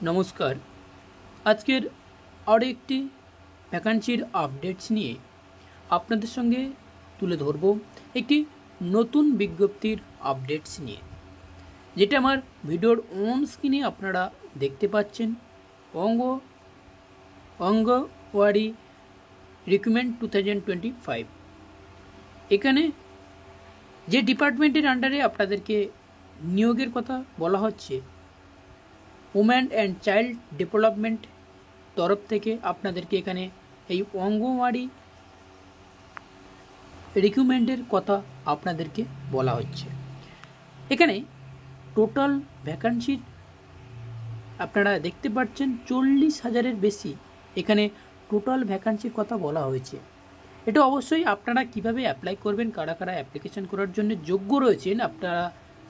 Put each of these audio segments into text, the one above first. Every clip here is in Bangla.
নমস্কার। আজকের আরও একটি ভ্যাকান্সির আপডেটস নিয়ে আপনাদের সঙ্গে তুলে ধরব একটি নতুন বিজ্ঞপ্তির আপডেটস নিয়ে, যেটা আমার ভিডিওর অন স্ক্রিনে আপনারা দেখতে পাচ্ছেন। অঙ্গনওয়াড়ি রিক্রুটমেন্ট 2025। এখানে যে ডিপার্টমেন্টের আন্ডারে আপনাদেরকে নিয়োগের কথা বলা হচ্ছে, ওম্যান অ্যান্ড চাইল্ড ডেভেলপমেন্ট তরফ থেকে আপনাদেরকে এখানে এই অঙ্গনওয়াড়ি রিক্রুটমেন্টের কথা আপনাদেরকে বলা হচ্ছে। এখানে টোটাল ভ্যাকান্সির আপনারা দেখতে পাচ্ছেন 40,000-এর বেশি এখানে টোটাল ভ্যাকান্সির কথা বলা হয়েছে। এটা অবশ্যই আপনারা কিভাবে অ্যাপ্লাই করবেন, কারা কারা অ্যাপ্লিকেশন করার জন্য যোগ্য রয়েছেন, আপনারা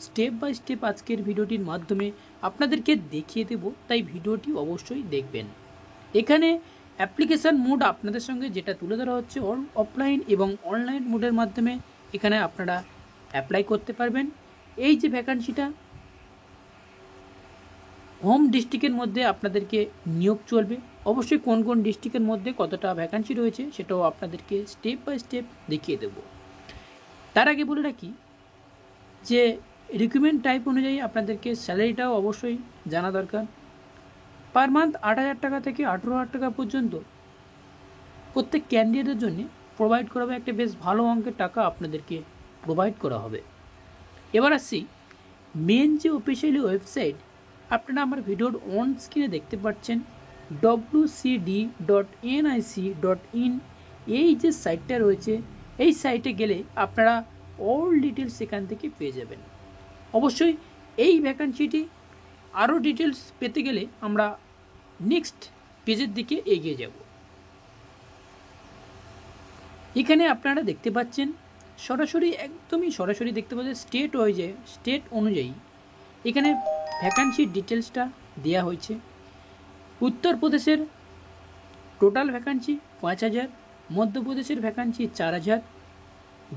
স্টেপ বাই স্টেপ আজকের ভিডিওটির মাধ্যমে আপনাদেরকে দেখিয়ে দেব, তাই ভিডিওটি অবশ্যই দেখবেন। এখানে অ্যাপ্লিকেশান মোড আপনাদের সঙ্গে যেটা তুলে ধরা হচ্ছে, অফলাইন এবং অনলাইন মোডের মাধ্যমে এখানে আপনারা অ্যাপ্লাই করতে পারবেন। এই যে ভ্যাকান্সিটা হোম ডিস্ট্রিক্টের মধ্যে আপনাদেরকে নিয়োগ চলবে। অবশ্যই কোন কোন ডিস্ট্রিক্টের মধ্যে কতটা ভ্যাকান্সি রয়েছে সেটাও আপনাদেরকে স্টেপ বাই স্টেপ দেখিয়ে দেব। তার আগে বলে রাখি যে রিক্রুটমেন্ট টাইপ অনুযায়ী আপনাদেরকে স্যালারিটাও অবশ্যই জানা দরকার। পার মান্থ 8,000 টাকা থেকে 18,000 টাকা পর্যন্ত প্রত্যেক ক্যান্ডিডেটের জন্য প্রোভাইড করা হবে। একটা বেশ ভালো অঙ্কের টাকা আপনাদেরকে প্রোভাইড করা হবে। এবার আসছি মেন যে অফিসিয়ালি ওয়েবসাইট, আপনারা আমার ভিডিওর অন স্ক্রিনে দেখতে পাচ্ছেন wcd.nic.in। এই যে সাইটটা রয়েছে, এই সাইটে গেলে আপনারা অল ডিটেলস এখান থেকে পেয়ে যাবেন। অবশ্যই এই ভ্যাকান্সিটি আরও ডিটেলস পেতে গেলে আমরা নেক্সট পেজের দিকে এগিয়ে যাব। এখানে আপনারা দেখতে পাচ্ছেন সরাসরি, একদমই সরাসরি দেখতে পাচ্ছেন স্টেট অনুযায়ী এখানে ভ্যাকান্সির ডিটেলসটা দেওয়া হয়েছে। উত্তরপ্রদেশের টোটাল ভ্যাকান্সি 5,000, মধ্যপ্রদেশের ভ্যাকান্সি 4,000,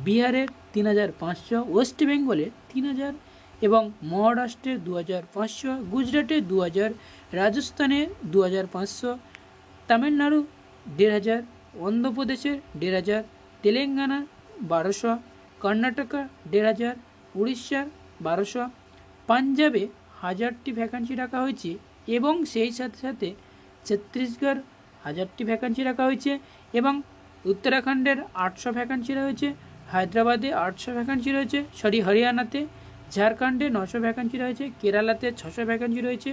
বিহারের 3,500, ওয়েস্ট বেঙ্গলের 3,000 এবং মহারাষ্ট্রের 2,500, গুজরাটের 2,000, রাজস্থানের 2,500, তামিলনাড়ু 1,500, অন্ধ্রপ্রদেশের 1,500, তেলেঙ্গানা 1,200, কর্ণাটকা 1,500, উড়িষ্যার 1,200, পাঞ্জাবে 1,000টি ভ্যাকান্সি রাখা হয়েছে এবং সেই সাথে সাথে ছত্তিশগড় 1,000টি ভ্যাকান্সি রাখা হয়েছে এবং উত্তরাখণ্ডের 800 ভ্যাকান্সি রয়েছে, হায়দ্রাবাদে 800 ভ্যাকান্সি রয়েছে, হরিয়ানাতে, ঝাড়খণ্ডে 900 ভ্যাকান্সি রয়েছে, কেরালাতে 600 ভ্যাকান্সি রয়েছে,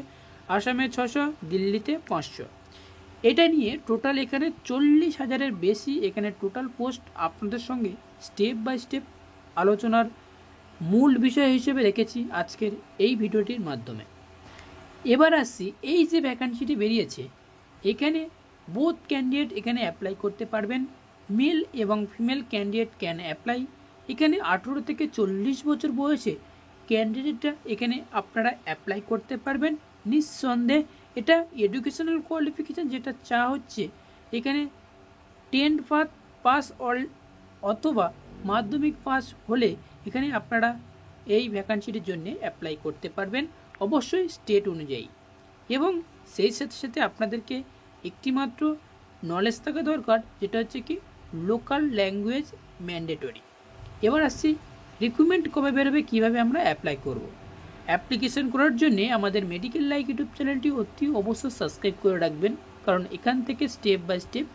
আসামে 600, দিল্লিতে 500। এটা নিয়ে টোটাল এখানে 40,000-এর বেশি এখানে টোটাল পোস্ট আপনাদের সঙ্গে স্টেপ বাই স্টেপ আলোচনার মূল বিষয় হিসেবে রেখেছি আজকের এই ভিডিওটির মাধ্যমে। এবার আসছি, এই যে ভ্যাকান্সিটি বেরিয়েছে এখানে বোথ ক্যান্ডিডেট এখানে অ্যাপ্লাই করতে পারবেন। মেল এবং ফিমেল ক্যান্ডিডেট ক্যান অ্যাপ্লাই। এখানে 18 থেকে 40 বছর বয়সে ক্যান্ডিডেটটা এখানে আপনারা অ্যাপ্লাই করতে পারবেন নিঃসন্দেহে। এটা এডুকেশনাল কোয়ালিফিকেশান যেটা চা হচ্ছে, এখানে 10th পাস অথবা মাধ্যমিক পাস হলে এখানে আপনারা এই ভ্যাকান্সিটির জন্য অ্যাপ্লাই করতে পারবেন, অবশ্যই স্টেট অনুযায়ী। এবং সেই সাথে সাথে আপনাদেরকে একটি মাত্র নলেজ থাকা দরকার, যেটা হচ্ছে কি লোকাল ল্যাঙ্গুয়েজ ম্যান্ডেটরি। এবার আসছি রিক্রুটমেন্ট কবে বেরোবে, কীভাবে আমরা অ্যাপ্লাই করব। অ্যাপ্লিকেশন করার জন্যে আমাদের মেডিকেল লাইক ইউটিউব চ্যানেলটি অতি অবশ্যই সাবস্ক্রাইব করে রাখবেন, কারণ এখান থেকে স্টেপ বাই স্টেপ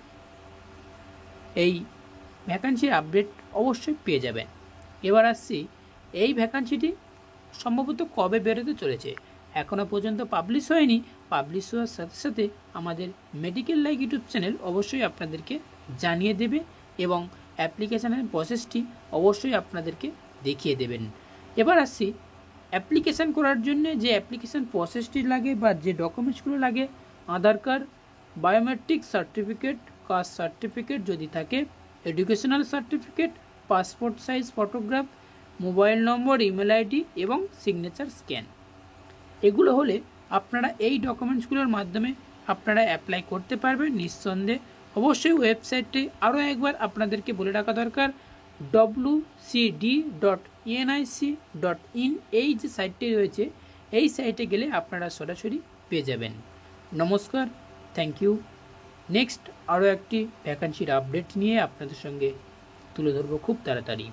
এই ভ্যাকান্সির আপডেট অবশ্যই পেয়ে যাবেন। এবার আসছি এই ভ্যাকান্সিটি সম্ভবত কবে বেরোতে চলেছে, এখনও পর্যন্ত পাবলিশ হয়নি। পাবলিশ হওয়ার সাথে সাথে আমাদের মেডিকেল লাইক ইউটিউব চ্যানেল অবশ্যই আপনাদেরকে জানিয়ে দেবে এবং অ্যাপ্লিকেশানের প্রসেসটি অবশ্যই আপনাদেরকে দেখিয়ে দেবেন। এবার আসছি অ্যাপ্লিকেশান করার জন্য যে অ্যাপ্লিকেশান প্রসেসটি লাগে বা যে ডকুমেন্টসগুলো লাগে, Aadhaar card, biometric certificate, caste certificate যদি থাকে, educational certificate, passport size photograph, mobile number, email ID এবং সিগনেচার স্ক্যান। এগুলো হলে আপনারা এই ডকুমেন্টসগুলোর মাধ্যমে আপনারা অ্যাপ্লাই করতে পারবেন নিঃসন্দেহে। অবশ্যই ওয়েবসাইটটি আরও একবার আপনাদেরকে বলে রাখা দরকার, wcd.nic.in। এই যে সাইটটি রয়েছে, এই সাইটে গেলে আপনারা সরাসরি পেয়ে যাবেন। নমস্কার, থ্যাংক ইউ। নেক্সট আরও একটি ভ্যাকান্সির আপডেট নিয়ে আপনাদের সঙ্গে তুলে ধরবো খুব তাড়াতাড়ি।